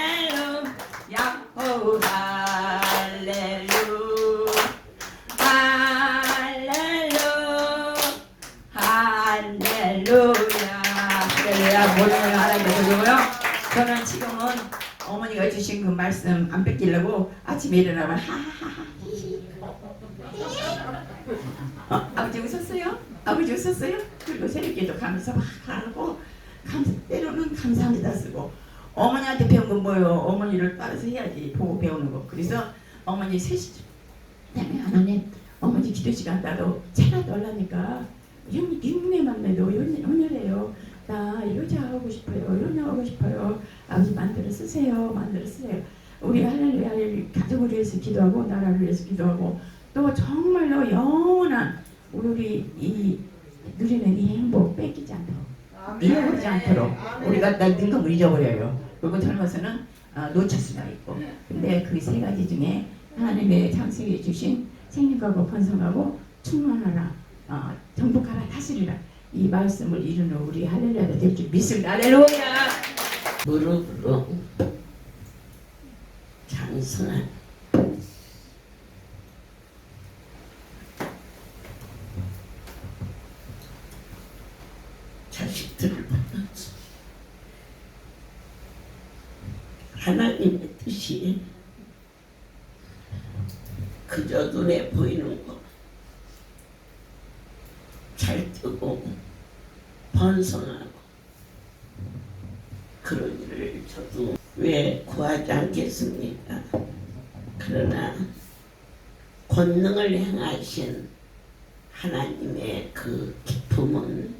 오 할렐루 할렐루야 할렐루야 모든 하나님 되시고요. 저는 지금은 어머니가 주신 그 말씀 안 뺏기려고 아침에 일어나면 하하하 아버지 웃었어요? 아버지 웃었어요? 그리고 새벽에도 가면서 막 하고 때로는 감사합니다 쓰고 어머니한테 배운 건 뭐예요? 어머니를 따라서 해야지 보고 배우는 거. 그래서 어머니 3시 그다음에 하나님 어머니 기도 시간 따로 차라도 하려니까 형님 뒷문에 만나도 연혈해요. 나 효자 하고 싶어요. 효녀하고 싶어요. 아버지 만들어 쓰세요. 만들어 쓰세요. 우리 할렐루야 가족을 위해서 기도하고 나라를 위해서 기도하고 또 정말로 영원한 우리 이 누리는 이 행복 뺏기지 않도록 잃어버리지 않도록 우리가 늙으면 잊어버려요. 그리고 젊어서는 놓칠 수가 있고 근데 그 세 가지 중에 하나님의 창세기에 주신 생명하고 번성하고 충만하라 정복하라 다스리라 이 말씀을 이루는 우리 할렐루야가 될 줄 믿습니다. 할렐루야. 무릎으로 장성한 자식들을 받았어. 하나님의 뜻이 그저 눈에 보이는 거 잘 뜨고 번성하고 그런 일을 저도 왜 구하지 않겠습니까? 그러나 권능을 행하신 하나님의 그 기쁨은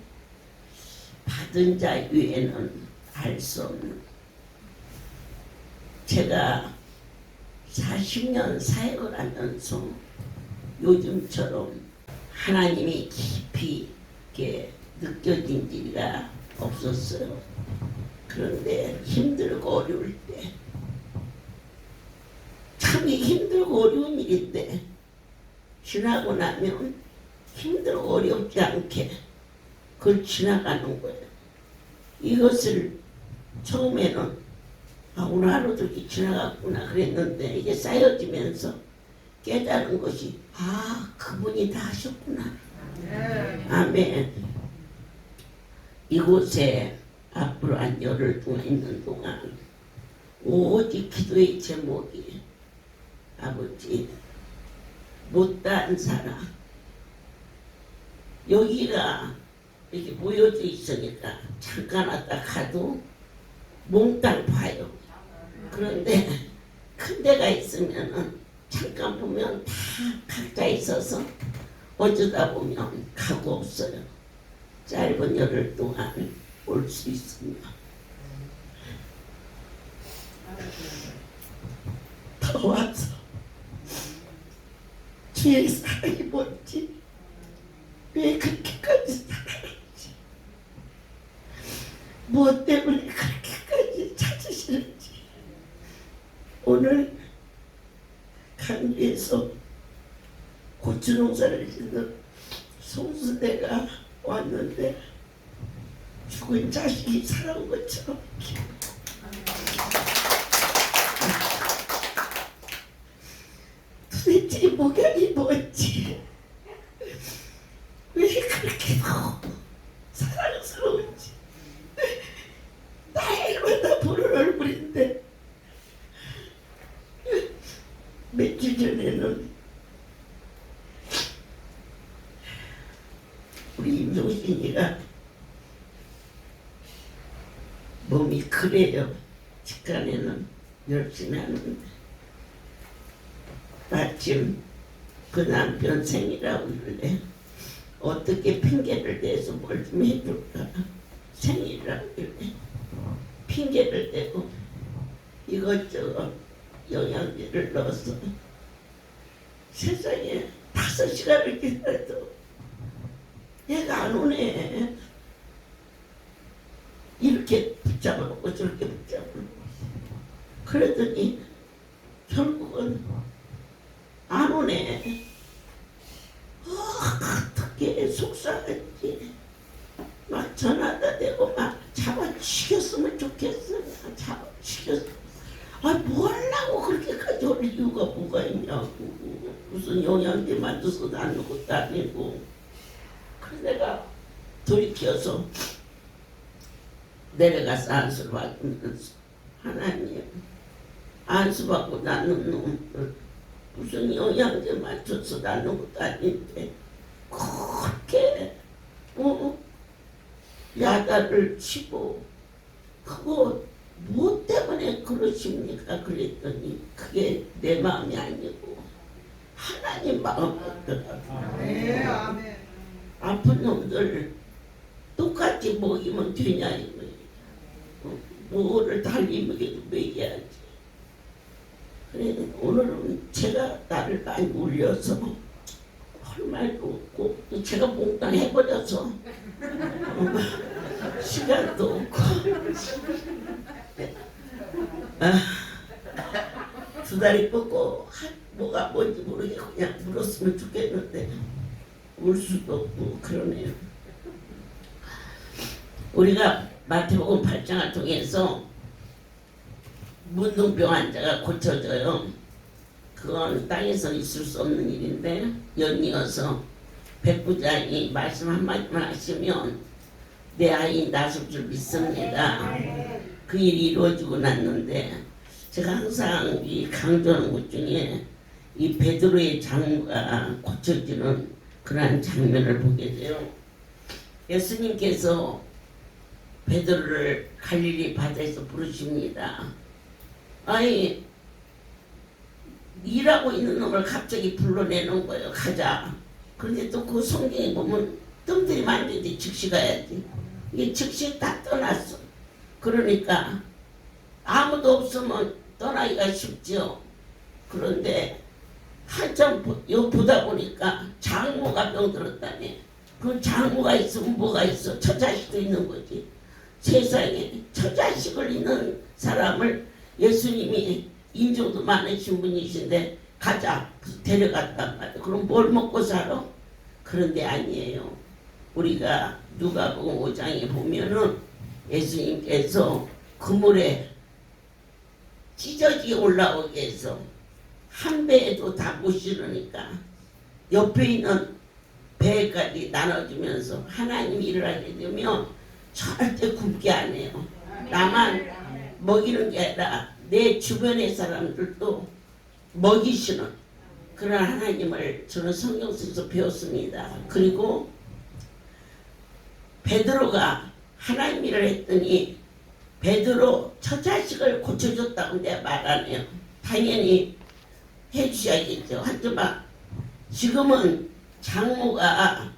받은 자 위에는 알 수 없는 제가 40년 사역을 하면서 요즘처럼 하나님이 깊이 이렇게 느껴진 일이가 없었어요. 그런데 힘들고 어려울 때 참이 힘들고 어려운 일인데 지나고 나면 힘들고 어렵지 않게 그걸 지나가는 거예요. 이것을 처음에는 오늘 하루도 이렇게 지나갔구나 그랬는데 이게 쌓여지면서 깨달은 것이 그분이 다 하셨구나. 아멘. 이곳에 앞으로 한 열흘 동안 있는 동안 오직 기도의 제목이 아버지 못다한 사람 여기가 이렇게 모여져 있으니까 잠깐 왔다 가도 몽땅 봐요. 그런데 큰 데가 있으면은 잠깐 보면 다 각자 있어서 어쩌다 보면 가고 없어요. 짧은 열흘 동안 올 수 있습니다. 더 와서 주의 사랑이 뭔지 왜 그렇게까지 사랑하는지 무엇 때문에 그렇게까지 찾으시는지 오늘 강주에서 고추 농사를 짓는 송수대가 왔는데 죽은 자식이 살아온 것처럼 도대체 목양이 뭔지 왜 그렇게 사랑스러운지 날마다 보는 얼굴인데 며칠 전에는 우리 임종신이가 몸이 그래요. 직간에는 열심히 하는데 마침 그 남편 생이라고 그러는데 어떻게 핑계를 대서 뭘 좀 해줄까 생일이라고 그래 핑계를 대고 이것저것 영양제를 넣어서 세상에 5시간을 기다려도 얘가 안 오네. 이렇게 붙잡아놓고 저렇게 붙잡아놓고 그랬더니 결국은 안 오네. 어떻게 속상했지. 막 전화다 대고 막 잡아치겼으면 좋겠어. 잡아치겼어. 뭐하려고 그렇게까지 올 이유가 뭐가 있냐고. 무슨 영양제 만들어서 낳는 것도 아니고. 그래서 내가 돌이켜서 내려가서 안수를 받으면서 하나님 안수받고 낳는 놈을 무슨 영양제 맞춰서 낳는 것도 아닌데 그렇게 야단을 치고 그거 뭐 때문에 그러십니까? 그랬더니 그게 내 마음이 아니고 하나님 마음이었더라고요. 아픈 놈들 똑같이 가지 먹이면 되냐 이거. 뭐를 달리 먹여야지. 그래 오늘은 제가 나를 많이 울려서 할 말도 없고 또 제가 몽땅 해버려서 시간도 없고 두 다리 뻗고 뭐가 뭔지 모르겠고 그냥 울었으면 좋겠는데 울 수도 없고 그러네요. 우리가 마태복음 8장을 통해서 문둥병 환자가 고쳐져요. 그건 땅에서 있을 수 없는 일인데 연이어서 백부장이 말씀 한마디만 하시면 내 아이 나설 줄 믿습니다. 그 일이 이루어지고 났는데 제가 항상 이 강조하는 것 중에 이 베드로의 장모가 고쳐지는 그러한 장면을 보게 돼요. 예수님께서 베드로를 갈릴리 바다에서 부르십니다. 아니 일하고 있는 놈을 갑자기 불러내는 거예요. 가자. 그런데 또 그 성경에 보면 뜸들이면 안 되는데 즉시 가야지. 이게 즉시 다 떠났어. 그러니까 아무도 없으면 떠나기가 쉽죠. 그런데 한참 보다 보니까 장모가 병들었다네. 그럼 장모가 있으면 뭐가 있어? 처자식도 있는 거지. 세상에 처자식을 있는 사람을 예수님이 인정도 많으신 분이신데 가자 데려갔단 말이야. 그럼 뭘 먹고 살아? 그런데 아니에요. 우리가 누가복음 5장에 보면은 예수님께서 그물에 찢어지게 올라오게 해서 한 배에도 다 못 실으니까 옆에 있는 배까지 나눠주면서 하나님 일을 하게 되면 절대 굶게 안 해요. 나만 먹이는 게 아니라 내 주변의 사람들도 먹이시는 그런 하나님을 저는 성경 속에서 배웠습니다. 그리고 베드로가 하나님 일을 했더니 베드로 처자식을 고쳐줬다고 내가 말 안 해요. 당연히 해주셔야겠죠. 하지만 지금은 장모가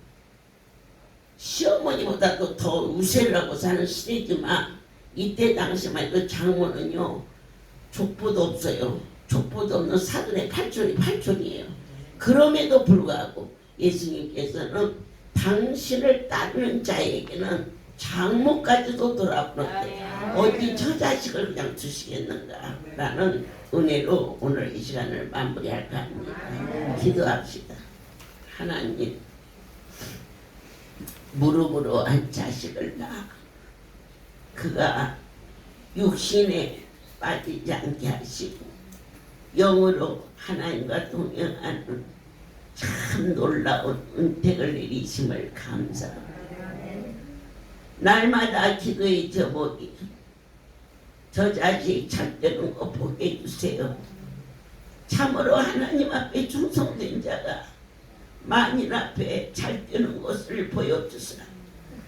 시어머니보다도 더 우세를 하고 사는 시대지만 이때 당시만 해도 장모는요 족보도 없어요. 족보도 없는 사돈의 팔촌이에요. 그럼에도 불구하고 예수님께서는 당신을 따르는 자에게는 장모까지도 돌아보는데 어디 처자식을 그냥 주시겠는가 라는 은혜로 오늘 이 시간을 마무리할까 합니다. 기도합시다. 하나님 무릎으로 한 자식을 낳아 그가 육신에 빠지지 않게 하시고 영으로 하나님과 동행하는 참 놀라운 은택을 내리심을 감사합니다. 날마다 기도의 제목이 저 자식 잘되는 거 보게 해주세요. 참으로 하나님 앞에 충성된 자가 만인 앞에 잘되는 것을 보여주시라.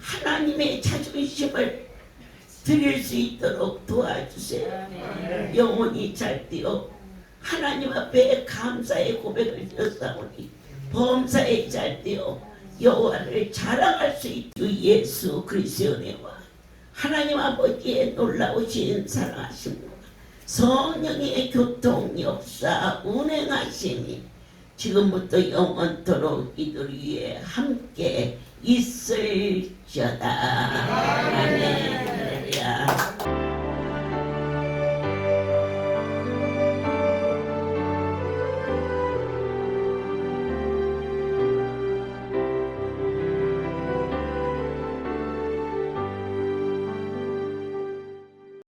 하나님의 자존심을 드릴 수 있도록 도와주세요. 영혼이 잘되어 하나님 앞에 감사의 고백을 드렸사오니 범사에 잘되어 여호와를 자랑할 수 있도록 예수 그리스도의 은혜와 하나님 아버지의 놀라우신 사랑하심과 성령의 교통 역사 운행하시니 지금부터 영원토록 이들 위에 함께 있을지어다. 아멘.